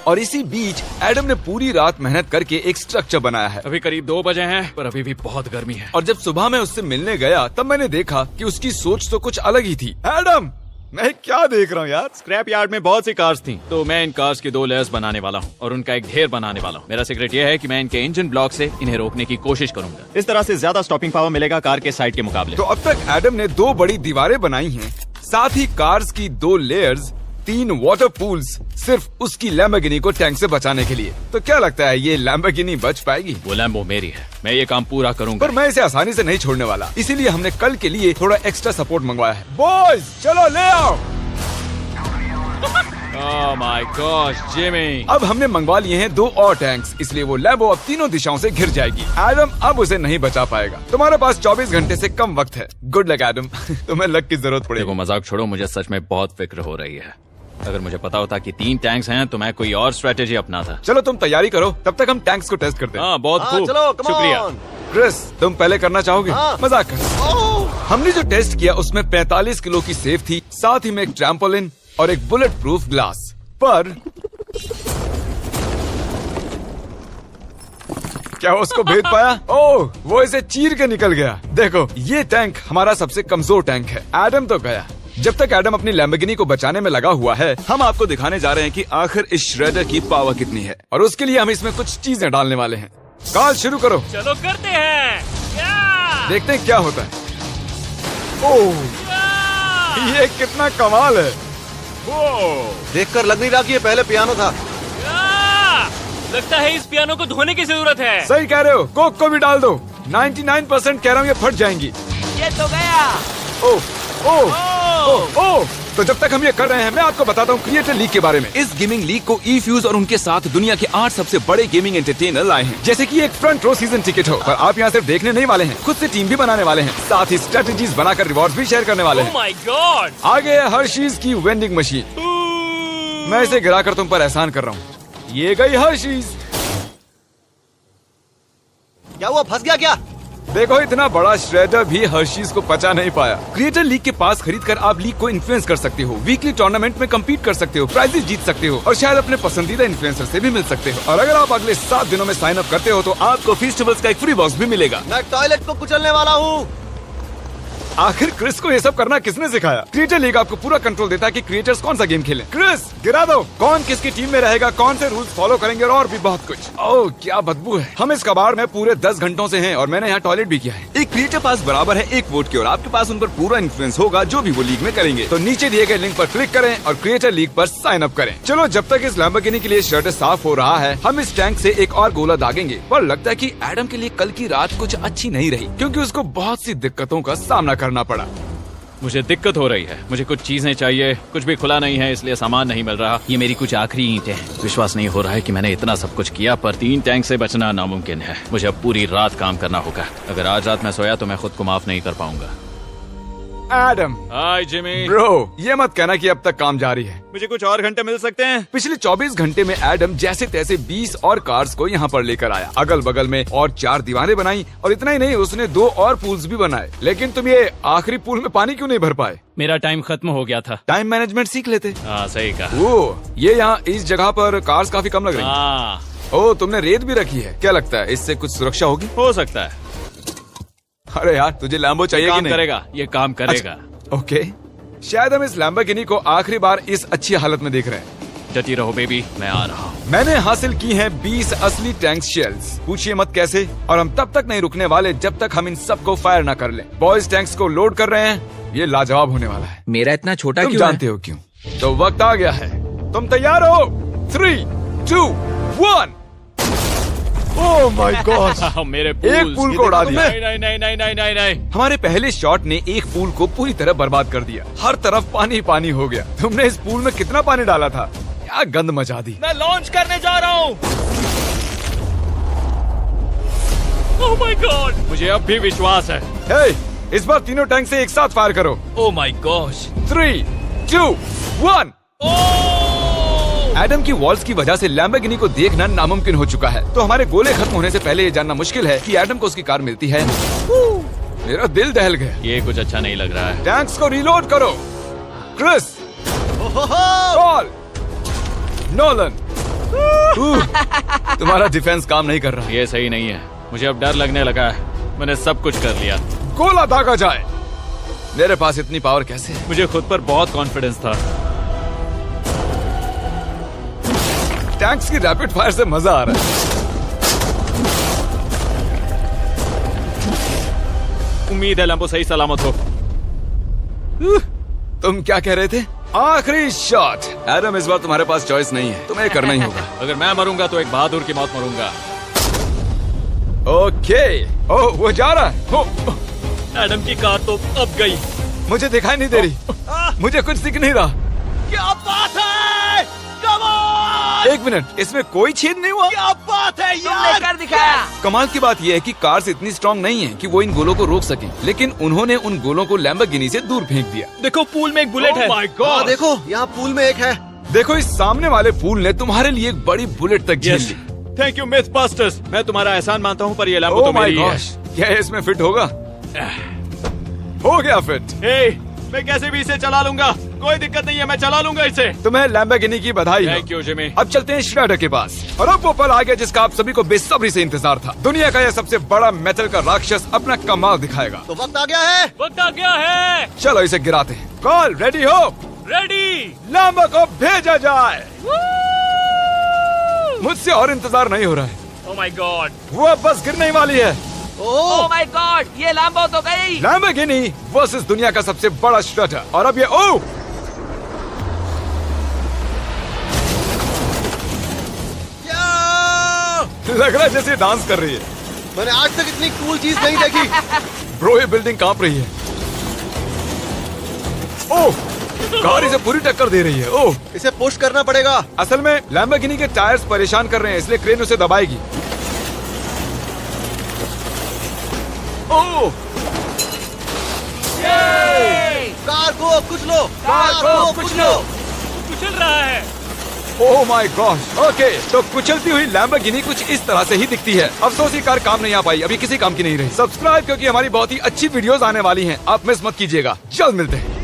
और इसी बीच एडम ने पूरी रात मेहनत करके एक स्ट्रक्चर बनाया है। अभी करीब 2 बजे हैं, पर अभी भी बहुत गर्मी है। और जब सुबह मैं उससे मिलने गया तब मैंने देखा कि उसकी सोच तो कुछ अलग ही थी। एडम, मैं क्या देख रहा हूँ यार? स्क्रैप यार्ड में बहुत सी कार्स थी, तो मैं इन कार्स की 2 लेयर्स बनाने वाला हूँ और उनका एक ढेर बनाने वाला हूँ। मेरा सीक्रेट ये है कि मैं इनके इंजन ब्लॉक से इन्हें रोकने की कोशिश करूंगा। इस तरह से ज्यादा स्टॉपिंग पावर मिलेगा कार के साइड के मुकाबले। तो अब तक एडम ने 2 बड़ी दीवारें बनाई हैं, साथ ही कार्स की 2 लेयर्स, 3 वाटर पूल्स, सिर्फ उसकी लैम्बोर्गिनी को टैंक से बचाने के लिए। तो क्या लगता है ये लैम्बोर्गिनी बच पाएगी? वो लैम्बो मेरी है, मैं ये काम पूरा करूंगा। पर मैं इसे आसानी से नहीं छोड़ने वाला, इसीलिए हमने कल के लिए थोड़ा एक्स्ट्रा सपोर्ट मंगवाया है। बॉयज चलो ले आओ। Oh my gosh Jimmy. अब हमने मंगवा लिए हैं 2 और टैंक्स, इसलिए वो लैम्बो अब तीनों दिशाओं से घिर जाएगी। एडम अब उसे नहीं बचा पाएगा। तुम्हारे पास 24 घंटे से कम वक्त है। Good luck Adam. तुम्हें लक की जरूरत पड़ेगी। देखो मजाक छोड़ो, मुझे सच में बहुत फिक्र हो रही है। अगर मुझे पता होता कि 3 टैंक्स हैं तो मैं कोई और स्ट्रेटेजी अपनाता। चलो तुम तैयारी करो, तब तक हम टैंक्स को टेस्ट करते हैं। हाँ बहुत खूब, चलो, come शुक्रिया। on। क्रिस, तुम पहले करना चाहोगे? मजाक कर। हमने जो टेस्ट किया उसमें 45 किलो की सेफ थी, साथ ही में एक ट्रैम्पोलिन और एक बुलेट प्रूफ ग्लास। पर क्या उसको भेद पाया? ओह, वो इसे चीर के निकल गया। देखो, ये टैंक हमारा सबसे कमजोर टैंक है। एडम तो गया। जब तक एडम अपनी लैम्बोर्गिनी को बचाने में लगा हुआ है, हम आपको दिखाने जा रहे हैं कि आखिर इस श्रेडर की पावर कितनी है, और उसके लिए हम इसमें कुछ चीजें डालने वाले हैं। कार्ल शुरू करो। चलो करते हैं। देखते हैं क्या होता है। ओह, ये कितना कमाल है। देखकर लग नहीं रहा कि ये पहले पियानो था। लगता है इस पियानो को धोने की जरूरत है। सही कह रहे हो, कोक को भी डाल दो। 99% कह रहा हूँ ये फट जाएंगी। ये तो गया। ओह ओह ओह ओह। तो जब तक हम ये कर रहे हैं, मैं आपको बताता हूँ क्रिएटर लीग के बारे में। इस गेमिंग लीग को ई-फ्यूज और उनके साथ दुनिया के 8 सबसे बड़े गेमिंग एंटरटेनर लाए हैं। जैसे कि एक फ्रंट रो सीजन टिकट हो, पर आप यहाँ सिर्फ देखने नहीं वाले हैं, खुद से टीम भी बनाने वाले हैं, साथ ही स्ट्रेटेजीज बनाकर रिवॉर्ड्स भी शेयर करने वाले हैं। Oh my God. आगे है हर्शीज की वेंडिंग मशीन। मैं इसे गिराकर तुम पर एहसान कर रहा हूँ। ये गई हर्शीज। क्या हुआ, फंस गया क्या? देखो, इतना बड़ा श्रेडर भी हर्शीज को पचा नहीं पाया। क्रिएटर लीग के पास खरीदकर आप लीग को इन्फ्लुएंस कर सकते हो, वीकली टूर्नामेंट में कम्पीट कर सकते हो, प्राइजेस जीत सकते हो और शायद अपने पसंदीदा इन्फ्लुएंसर से भी मिल सकते हो। और अगर आप अगले 7 दिनों में साइन अप करते हो तो आपको फेस्टिवल्स का एक फ्री बॉक्स भी मिलेगा। मैं टॉयलेट को कुचलने वाला हूँ। आखिर क्रिस को ये सब करना किसने सिखाया? क्रिएटर लीग आपको पूरा कंट्रोल देता है कि क्रिएटर्स कौन सा गेम खेलें। क्रिस, गिरा दो। कौन किसकी टीम में रहेगा, कौन से रूल्स फॉलो करेंगे और भी बहुत कुछ। ओह, क्या बदबू है। हम इस कबाड़ में पूरे 10 घंटों से हैं और मैंने यहाँ टॉयलेट भी किया है। एक क्रिएटर पास बराबर है 1 वोट के और आपके पास उन पर पूरा इन्फ्लुएंस होगा जो भी वो लीग में करेंगे। तो नीचे दिए गए लिंक पर क्लिक करें और क्रिएटर लीग पर साइन अप करें। चलो, जब तक इस लैम्बोर्गिनी के लिए शर्ट साफ हो रहा है, हम इस टैंक से एक और गोला दागेंगे। पर लगता है कि एडम के लिए कल की रात कुछ अच्छी नहीं रही, क्योंकि उसको बहुत सी दिक्कतों का सामना करना पड़ा। मुझे दिक्कत हो रही है, मुझे कुछ चीजें चाहिए, कुछ भी खुला नहीं है इसलिए सामान नहीं मिल रहा। ये मेरी कुछ आखिरी ईंटें हैं। विश्वास नहीं हो रहा है कि मैंने इतना सब कुछ किया, पर 3 टैंक से बचना नामुमकिन है। मुझे अब पूरी रात काम करना होगा। अगर आज रात मैं सोया तो मैं खुद को माफ नहीं कर पाऊंगा। एडम। हाय जिमी। ब्रो, ये मत कहना कि अब तक काम जारी है। मुझे कुछ और घंटे मिल सकते हैं? पिछले 24 घंटे में एडम जैसे तैसे 20 और कार्स को यहाँ पर लेकर आया, अगल बगल में और 4 दीवारें बनाई, और इतना ही नहीं, उसने 2 और पूल्स भी बनाए। लेकिन तुम ये आखिरी पूल में पानी क्यों नहीं भर पाए? मेरा टाइम खत्म हो गया था। टाइम मैनेजमेंट सीख लेते। हाँ सही कहा। वो ये यहाँ इस जगह पर कार्स काफी कम लग रही हैं। हाँ। ओह, तुमने रेत भी रखी है। क्या लगता है इससे कुछ सुरक्षा होगी? हो सकता है। अरे यार, तुझे लैम्बो चाहिए कि काम नहीं? करेगा, ये काम करेगा। ओके, शायद हम इस लैम्बोर्गिनी को आखिरी बार इस अच्छी हालत में देख रहे हैं। डटी रहो बेबी, मैं आ रहा हूँ। मैंने हासिल की हैं 20 असली टैंक शेल्स। पूछिए मत कैसे, और हम तब तक नहीं रुकने वाले जब तक हम इन सब को फायर ना कर लें। बॉयज टैंक्स को लोड कर रहे हैं, ये लाजवाब होने वाला है। मेरा इतना छोटा तुम क्यों जानते हो क्यों? तो वक्त आ गया है। तुम तैयार हो? 3, 2, 1। ओह माय गॉड, मेरे एक पूल को उड़ा दिया। नहीं नहीं नहीं नहीं नहीं नहीं। हमारे पहले शॉट ने एक पूल को पूरी तरह बर्बाद कर दिया। हर तरफ पानी पानी हो गया। तुमने इस पूल में कितना पानी डाला था? क्या गंद मचा दी। मैं लॉन्च करने जा रहा हूँ। ओह माय गॉड, मुझे अब भी विश्वास है। हे, इस बार तीनों टैंक से एक साथ फायर करो। Oh my gosh. 3, 2, 1। एडम की वॉल्स की वजह से लैम्बोर्गिनी को देखना नामुमकिन हो चुका है। तो हमारे गोले खत्म होने से पहले ये जानना मुश्किल है कि एडम को उसकी कार मिलती है। मेरा दिल दहल गया। ये कुछ अच्छा नहीं लग रहा है। टैंक्स को रीलोड करो। क्रिस, पॉल, नोलन, तुम्हारा डिफेंस काम नहीं कर रहा। ये सही नहीं है, मुझे अब डर लगने लगा है। मैंने सब कुछ कर लिया। गोला दागा जाए। मेरे पास इतनी पावर कैसे है? मुझे खुद पर बहुत कॉन्फिडेंस था। टैंक्स की रैपिड फायर से मजा आ रहा है। उम्मीद है लंबो सही सलामत हो। तुम क्या कह रहे थे? आखिरी शॉट। एडम, इस बार तुम्हारे पास चॉइस नहीं है, तुम्हें करना ही होगा। अगर मैं मरूंगा तो एक बहादुर की मौत मरूंगा। ओके। ओह, वो जा रहा है। ओह, एडम की कार तो अब गई। मुझे दिखाई नहीं दे रही। मुझे कुछ दिख नहीं रहा। क्या बात है? Come on! एक मिनट, इसमें कोई छेद नहीं हुआ। क्या बात है तुमने यार? कर दिखाया। कमाल की बात यह है कि कार्स इतनी स्ट्रांग नहीं है कि वो इन गोलों को रोक सकें, लेकिन उन्होंने उन गोलों को लैम्बोर्गिनी से दूर फेंक दिया। देखो पूल में एक बुलेट है। हाँ, देखो यहाँ पूल में एक है। देखो, इस सामने वाले पूल ने तुम्हारे लिए एक बड़ी बुलेट तक झेल ली। Thank you MythBusters. मैं तुम्हारा एहसान मानता हूँ, पर ये लैम्बो ओह तो माय मेरी है। गॉश, क्या इसमें फिट होगा? हो गया फिट। हे, मैं कैसे भी इसे चला लूंगा, कोई दिक्कत नहीं है, मैं चला लूंगा इसे। तुम्हें लैम्बोर्गिनी की बधाई हो। Thank you Jimmy. अब चलते हैं श्रेडर के पास। और अब वो पल आ गया जिसका आप सभी को बेसब्री से इंतजार था। दुनिया का यह सबसे बड़ा मेटल का राक्षस अपना कमाल दिखाएगा। तो वक्त आ गया है। वक्त आ गया है। चलो इसे गिराते हैं। कॉल रेडी हो? रेडी। लैम्बो को भेजा जाए। मुझसे और इंतजार नहीं हो रहा है। Oh my God. वो अब बस गिरने ही वाली है। ओह माय गॉड, ये लैम्बो तो गई। लैम्बोर्गिनी वर्सेस दुनिया का सबसे बड़ा श्रेडर। और अब ये ओह, लग रहा है जैसे डांस कर रही है। मैंने आज तक इतनी कूल चीज नहीं देखी। ब्रो, ये बिल्डिंग कांप रही है। ओह, कार इसे पूरी टक्कर दे रही है। ओह, इसे पुश करना पड़ेगा। असल में लैम्बोर्गिनी के टायर्स परेशान कर रहे हैं, इसलिए क्रेन उसे दबाएगी। ओह, कार को कुछ लो। कार को कुछ लो। कुचल रहा है। Oh my gosh. ओके, तो कुचलती हुई लैम्बोर्गिनी कुछ इस तरह से ही दिखती है। अफसोस ये कार काम नहीं आ पाई, अभी किसी काम की नहीं रही। सब्सक्राइब, क्योंकि हमारी बहुत ही अच्छी वीडियोस आने वाली हैं। आप मिस मत कीजिएगा। जल्द मिलते हैं।